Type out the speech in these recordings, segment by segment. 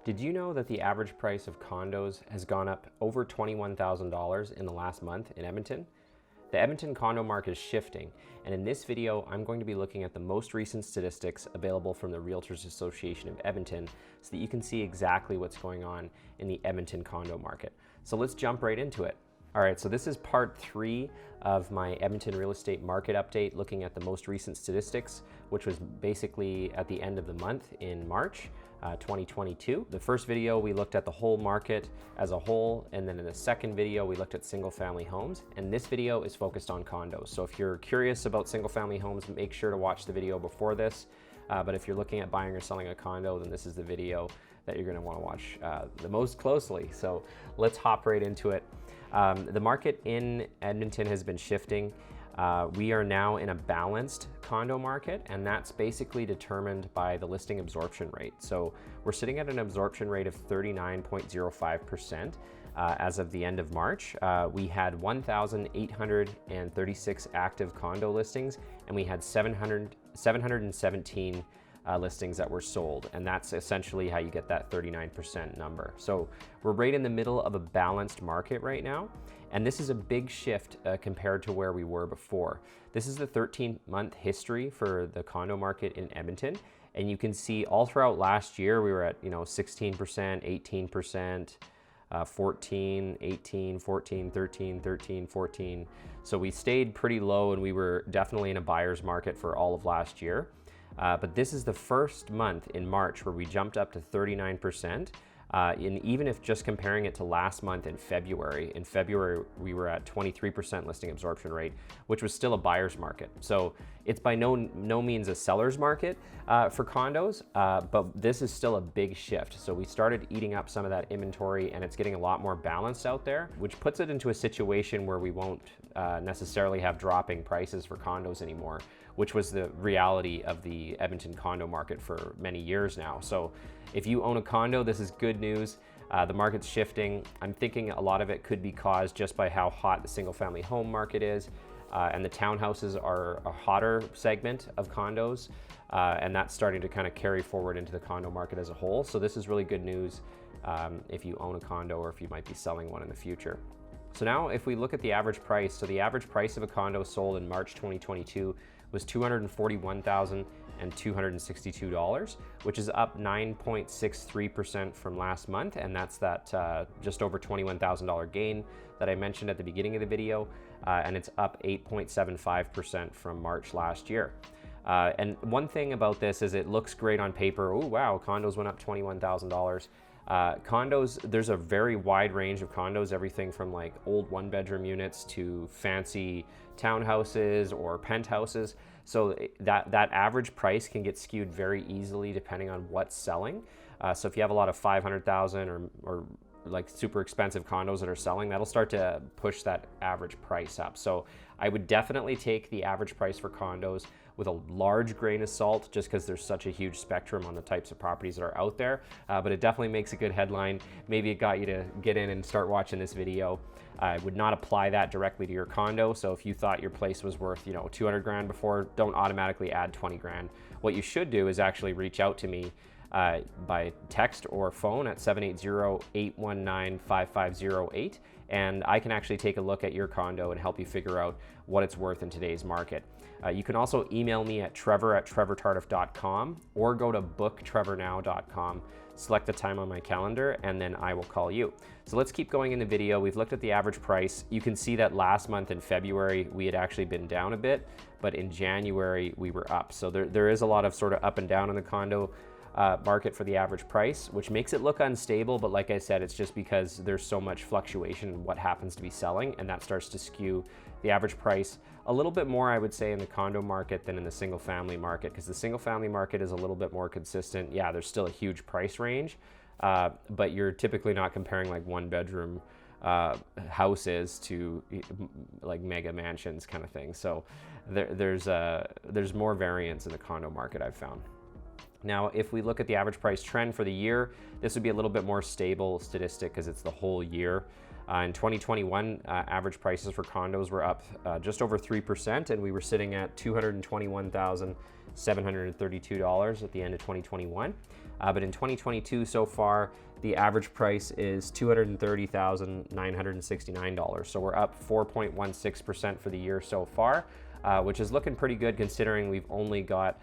Did you know that the average price of condos has gone up over $21,000 in the last month in Edmonton? The Edmonton condo market is shifting, and in this video, I'm going to be looking at the most recent statistics available from the Realtors Association of Edmonton so that you can see exactly what's going on in the Edmonton condo market. So let's jump right into it. All right, so this is part 3 of my Edmonton real estate market update, looking at the most recent statistics, which was basically at the end of the month in March 2022. The first video, we looked at the whole market as a whole, and then in the second video, we looked at single family homes, and this video is focused on condos. So if you're curious about single family homes, make sure to watch the video before this. But if you're looking at buying or selling a condo, then this is the video that you're gonna wanna watch the most closely. So let's hop right into it. The market in Edmonton has been shifting. We are now in a balanced condo market, and that's basically determined by the listing absorption rate. So we're sitting at an absorption rate of 39.05% as of the end of March. We had 1,836 active condo listings, and we had 717 listings that were sold, and that's essentially how you get that 39% number. So we're right in the middle of a balanced market right now, and this is a big shift compared to where we were before. This is the 13-month history for the condo market in Edmonton, and you can see all throughout last year we were at 16%, 18%, 14, 18, 14, 13, 13, 14. So we stayed pretty low, and we were definitely in a buyer's market for all of last year. But this is the first month in March where we jumped up to 39%. And even if just comparing it to last month in February we were at 23% listing absorption rate, which was still a buyer's market. So it's by no means a seller's market for condos, but this is still a big shift. So we started eating up some of that inventory, and it's getting a lot more balanced out there, which puts it into a situation where we won't necessarily have dropping prices for condos anymore, which was the reality of the Edmonton condo market for many years now. So if you own a condo, this is good news. The market's shifting. I'm thinking a lot of it could be caused just by how hot the single family home market is. And the townhouses are a hotter segment of condos. And that's starting to kind of carry forward into the condo market as a whole. So this is really good news if you own a condo or if you might be selling one in the future. So now if we look at the average price, so the average price of a condo sold in March 2022 was $241,262, which is up 9.63% from last month, and that's that just over $21,000 gain that I mentioned at the beginning of the video, and it's up 8.75% from March last year. And one thing about this is it looks great on paper. Oh wow, condos went up $21,000. Condos, there's a very wide range of condos, everything from like old one-bedroom units to fancy townhouses or penthouses. So that average price can get skewed very easily depending on what's selling. So if you have a lot of 500,000 or like super expensive condos that are selling, that'll start to push that average price up. So I would definitely take the average price for condos with a large grain of salt, just because there's such a huge spectrum on the types of properties that are out there. But it definitely makes a good headline. Maybe it got you to get in and start watching this video. I would not apply that directly to your condo. So if you thought your place was worth 200 grand before, don't automatically add 20 grand. What you should do is actually reach out to me by text or phone at 780-819-5508, and I can actually take a look at your condo and help you figure out what it's worth in today's market. You can also email me at trevor@trevortardif.com or go to booktrevornow.com, select the time on my calendar, and then I will call you. So let's keep going in the video. We've looked at the average price. You can see that last month in February, we had actually been down a bit, but in January, we were up. So there is a lot of sort of up and down in the condo market for the average price, which makes it look unstable, but like I said, it's just because there's so much fluctuation in what happens to be selling, and that starts to skew the average price a little bit more, I would say, in the condo market than in the single family market, because the single family market is a little bit more consistent. Yeah, there's still a huge price range, but you're typically not comparing like one bedroom houses to like mega mansions kind of thing. So there's more variance in the condo market, I've found. Now, if we look at the average price trend for the year, this would be a little bit more stable statistic because it's the whole year. In 2021, average prices for condos were up just over 3%, and we were sitting at $221,732 at the end of 2021. But in 2022 so far, the average price is $230,969. So we're up 4.16% for the year so far, which is looking pretty good considering we've only got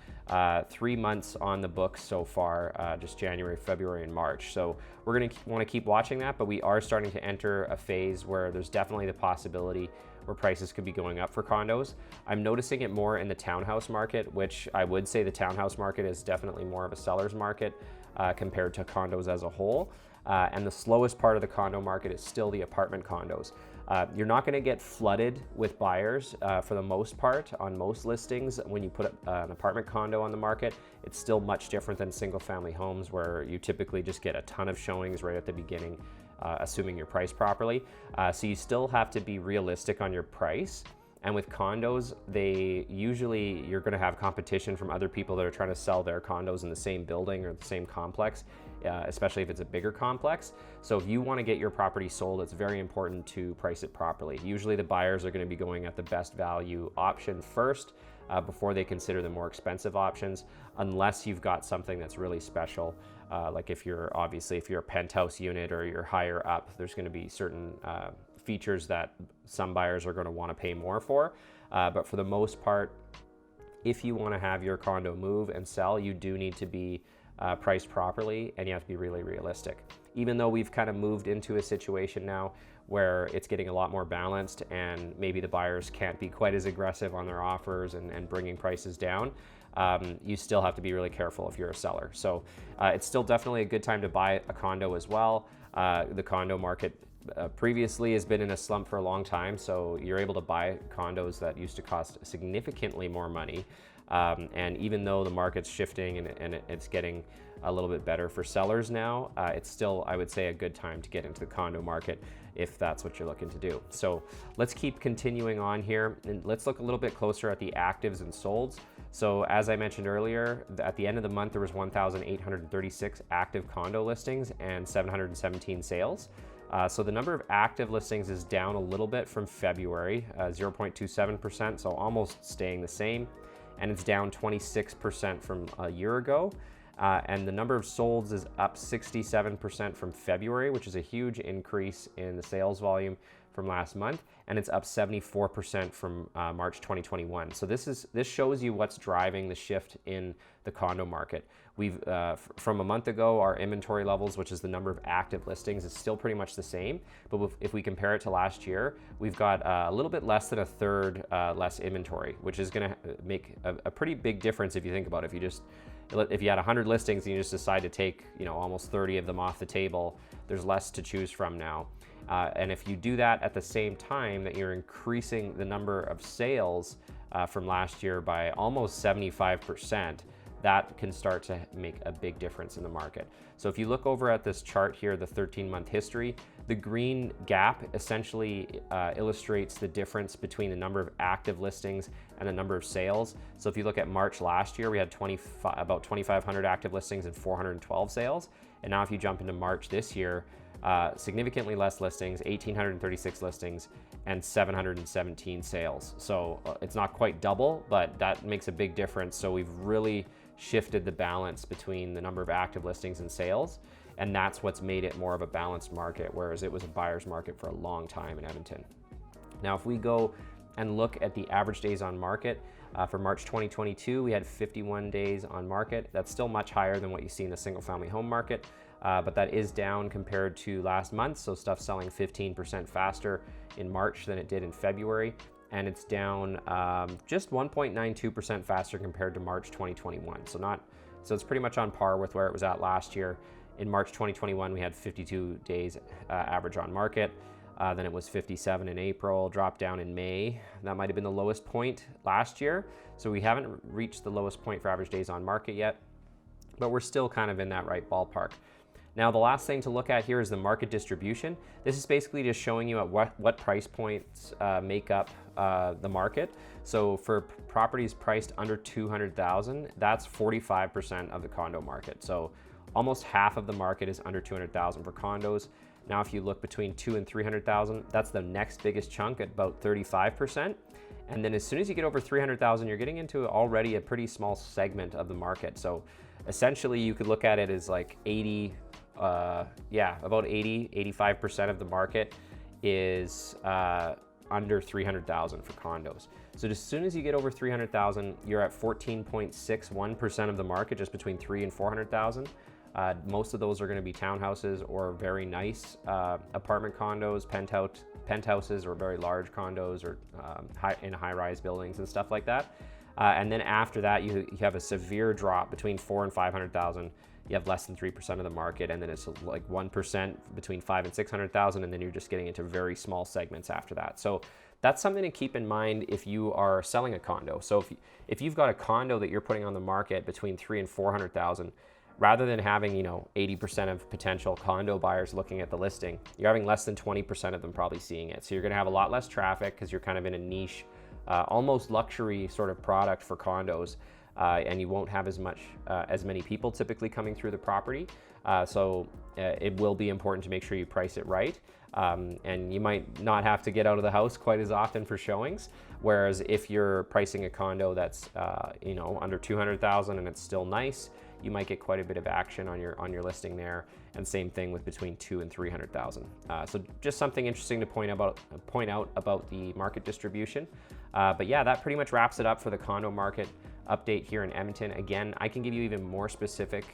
3 months on the books so far, just January, February, and March. So we're going to want to keep watching that, but we are starting to enter a phase where there's definitely the possibility where prices could be going up for condos. I'm noticing it more in the townhouse market, which I would say the townhouse market is definitely more of a seller's market compared to condos as a whole. And the slowest part of the condo market is still the apartment condos. You're not going to get flooded with buyers for the most part on most listings. When you put an apartment condo on the market, it's still much different than single family homes where you typically just get a ton of showings right at the beginning, assuming you're priced properly. So you still have to be realistic on your price. And with condos, you're going to have competition from other people that are trying to sell their condos in the same building or the same complex, especially if it's a bigger complex. So if you want to get your property sold, it's very important to price it properly. Usually the buyers are going to be going at the best value option first before they consider the more expensive options, unless you've got something that's really special. Like if you're a penthouse unit or you're higher up, there's going to be certain features that some buyers are going to want to pay more for. But for the most part, if you want to have your condo move and sell, you do need to be priced properly, and you have to be really realistic. Even though we've kind of moved into a situation now where it's getting a lot more balanced and maybe the buyers can't be quite as aggressive on their offers and bringing prices down, you still have to be really careful if you're a seller. So it's still definitely a good time to buy a condo as well. The condo market previously has been in a slump for a long time, so you're able to buy condos that used to cost significantly more money. And even though the market's shifting and it's getting a little bit better for sellers now, it's still, I would say, a good time to get into the condo market if that's what you're looking to do. So let's keep continuing on here, and let's look a little bit closer at the actives and solds. So as I mentioned earlier, at the end of the month, there was 1,836 active condo listings and 717 sales. So the number of active listings is down a little bit from February, 0.27%, so almost staying the same. And it's down 26% from a year ago. And the number of solds is up 67% from February, which is a huge increase in the sales volume from last month. And it's up 74% from March 2021. So this shows you what's driving the shift in the condo market. We've from a month ago, our inventory levels, which is the number of active listings, is still pretty much the same. But if we compare it to last year, we've got a little bit less than a third less inventory, which is going to make a pretty big difference if you think about it. If you had 100 listings and you just decide to take almost 30 of them off the table, there's less to choose from now. And if you do that at the same time that you're increasing the number of sales from last year by almost 75%, that can start to make a big difference in the market. So if you look over at this chart here, the 13-month history, the green gap essentially illustrates the difference between the number of active listings and the number of sales. So if you look at March last year, we had about 2,500 active listings and 412 sales. And now if you jump into March this year, significantly less listings, 1,836 listings and 717 sales. So it's not quite double, but that makes a big difference. So we've really shifted the balance between the number of active listings and sales, and that's what's made it more of a balanced market, whereas it was a buyer's market for a long time in Edmonton. Now, if we go and look at the average days on market, for March 2022, we had 51 days on market. That's still much higher than what you see in the single family home market, but that is down compared to last month. So stuff selling 15% faster in March than it did in February. And it's down just 1.92% faster compared to March 2021. So it's pretty much on par with where it was at last year. In March 2021, we had 52 days average on market. Then it was 57 in April, dropped down in May. That might have been the lowest point last year. So we haven't reached the lowest point for average days on market yet, but we're still kind of in that right ballpark. Now, the last thing to look at here is the market distribution. This is basically just showing you at what price points make up the market. So for properties priced under $200,000, that's 45% of the condo market. So almost half of the market is under $200,000 for condos. Now, if you look between $200,000 and $300,000, that's the next biggest chunk at about 35%. And then as soon as you get over $300,000, you're getting into already a pretty small segment of the market. So essentially you could look at it as like 80, about 85% of the market is under 300,000 for condos. So as soon as you get over 300,000, you're at 14.61% of the market, just between 300,000 and 400,000. Most of those are going to be townhouses or very nice apartment condos, penthouses, or very large condos, or in high-rise buildings and stuff like that. And then after that, you have a severe drop between 400,000 and 500,000. You have less than 3% of the market, and then it's like 1% between 500,000 and 600,000, and then you're just getting into very small segments after that. So that's something to keep in mind if you are selling a condo. So if you've got a condo that you're putting on the market between 300,000 and 400,000, rather than having 80% of potential condo buyers looking at the listing, you're having less than 20% of them probably seeing it. So you're going to have a lot less traffic because you're kind of in a niche, almost luxury sort of product for condos. And you won't have as many people typically coming through the property. So it will be important to make sure you price it right. And you might not have to get out of the house quite as often for showings. Whereas if you're pricing a condo that's under 200,000 and it's still nice, you might get quite a bit of action on your listing there. And same thing with between 200,000 and 300,000. So just something interesting to point out about the market distribution. But yeah, that pretty much wraps it up for the condo market update here in Edmonton. Again, I can give you even more specific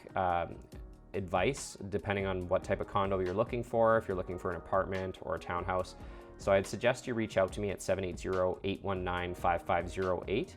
advice depending on what type of condo you're looking for, if you're looking for an apartment or a townhouse. So I'd suggest you reach out to me at 780-819-5508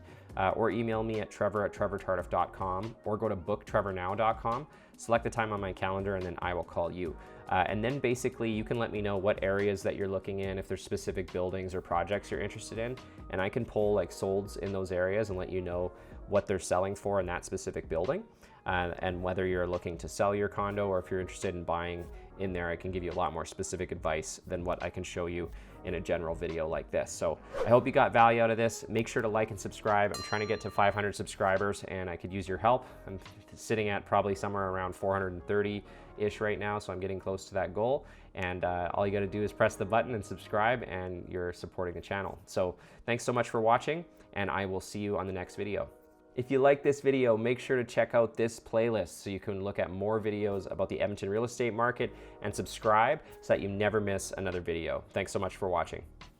or email me at trevor@trevortardif.com, or go to booktrevornow.com, select the time on my calendar, and then I will call you. And then basically you can let me know what areas that you're looking in, if there's specific buildings or projects you're interested in, and I can pull like solds in those areas and let you know what they're selling for in that specific building, and whether you're looking to sell your condo or if you're interested in buying in there. I can give you a lot more specific advice than what I can show you in a general video like this. So I hope you got value out of this. Make sure to like and subscribe. I'm trying to get to 500 subscribers and I could use your help. I'm sitting at probably somewhere around 430-ish right now, so I'm getting close to that goal. And all you got to do is press the button and subscribe, and you're supporting the channel. So thanks so much for watching, and I will see you on the next video. If you like this video, make sure to check out this playlist so you can look at more videos about the Edmonton real estate market, and subscribe so that you never miss another video. Thanks so much for watching.